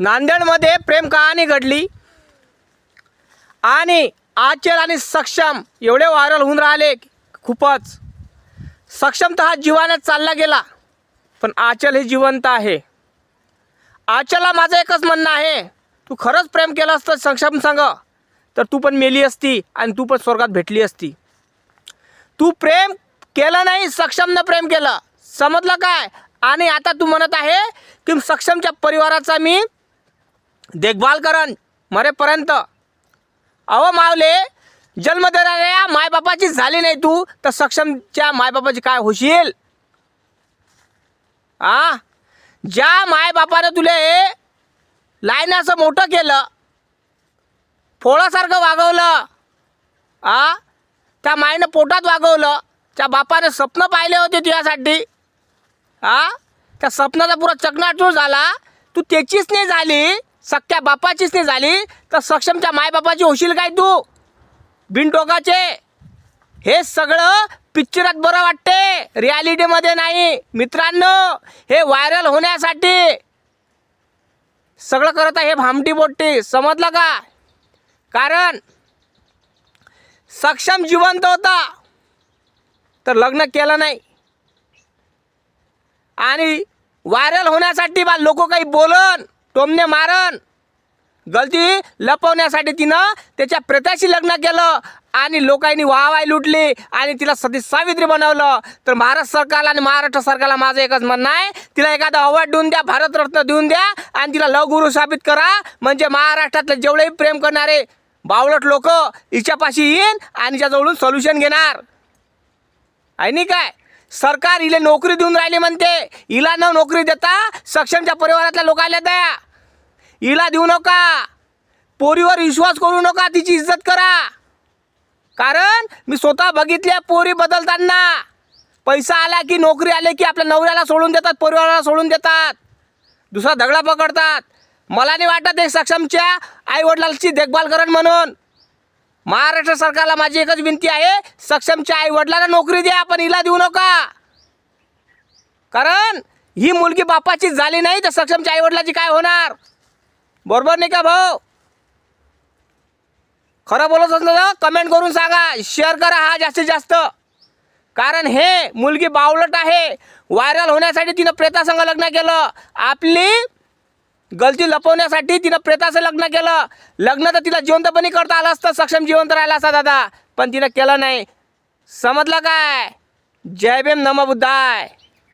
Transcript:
नांदेडमध्ये प्रेम कहाणी घडली आणि आचल आणि सक्षम एवढे व्हायरल होऊन राहिले खूपच. सक्षम तर हा जीवाने चालला गेला, पण आचल हे जिवंत आहे. आचलला माझं एकच म्हणणं आहे, तू खरंच प्रेम केलं असतं सक्षम संग तर तू पण मेली असती आणि तू पण स्वर्गात भेटली असती. तू प्रेम केलं नाही, सक्षमनं प्रेम केलं, समजलं काय? आणि आता तू म्हणत आहे की सक्षमच्या परिवाराचा मी देखभाल करन मरेपर्यंत. अहो मावले, जन्म देणाऱ्या मायबापाची झाली नाही तू तर सक्षमच्या मायबापाची काय होशील? ज्या मायबापाने तुले लायनाचं मोठं केलं, फोळासारखं वागवलं, त्या मायनं पोटात वागवलं, त्या बापाने स्वप्न पाहिले होते तुझ्यासाठी, त्या स्वप्नाचा पुरा चकनाचूर झाला, तू त्याचीच नाही झाली, सख्या बापाचीच नाही झाली तर सक्षमच्या मायबापाची होशील काय तू? बिनटोकाचे. हे सगळं पिक्चरात बरं वाटते, रियालिटीमध्ये नाही मित्रांनो. हे व्हायरल होण्यासाठी सगळं करत आहे हे भामटी बोट्टी, समजलं का? कारण सक्षम जिवंत होता तर लग्न केलं नाही आणि व्हायरल होण्यासाठी बा लोक काही बोलन, टोमणे मारन, गलती लपवण्यासाठी तिनं त्याच्या प्रेताशी लग्न केलं आणि लोकांनी वाहवाई लुटली आणि तिला सती सावित्री बनवलं. तर महाराष्ट्र सरकारला आणि महाराष्ट्र सरकारला माझं एकच म्हणणं आहे, तिला एखादा अवॉर्ड देऊन द्या, भारतरत्न देऊन द्या आणि तिला लवगुरू साबित करा. म्हणजे महाराष्ट्रातले जेवढेही प्रेम करणारे बावळट लोक हिच्यापाशी येईन आणि हिच्याजवळून सोल्युशन घेणार आहे. नाही काय सरकार हिला नोकरी देऊन राहिली म्हणते, हिला न नोकरी देता सक्षमच्या परिवारातल्या लोकांना द्या, हिला देऊ नका. पोरीवर विश्वास करू नका, तिची इज्जत करा. कारण मी स्वतः बघितल्या पोरी बदलताना. पैसा आला की, नोकरी आले की आपल्या नवऱ्याला सोडून देतात, परिवाराला सोडून देतात, दुसरा दगडा पकडतात. मला नाही वाटत हे सक्षमच्या आईवडिलांची देखभाल करण म्हणून. महाराष्ट्र सरकारला माझी एकच विनंती आहे, सक्षमच्या आईवडिलांना नोकरी द्या, पण हिला देऊ नका. कारण ही मुलगी बापाची झाली नाही तर सक्षमच्या आईवडिलाची काय होणार? बरोबर नाही का भाऊ? खरं बोलत असलं तर कमेंट करून सांगा, शेअर करा हा जास्तीत जास्त. कारण हे मुलगी बावळट आहे. व्हायरल होण्यासाठी तिनं प्रेतासंग लग्न केलं, आपली गलती लपवण्यासाठी तिनं प्रेताचं लग्न केलं. लग्न तर तिला जिवंतपणी करता आलं असतं, सक्षम जिवंत राहिला असता दादा, पण तिनं केलं नाही. समजलं काय? जय भीम, नमो बुद्धाय.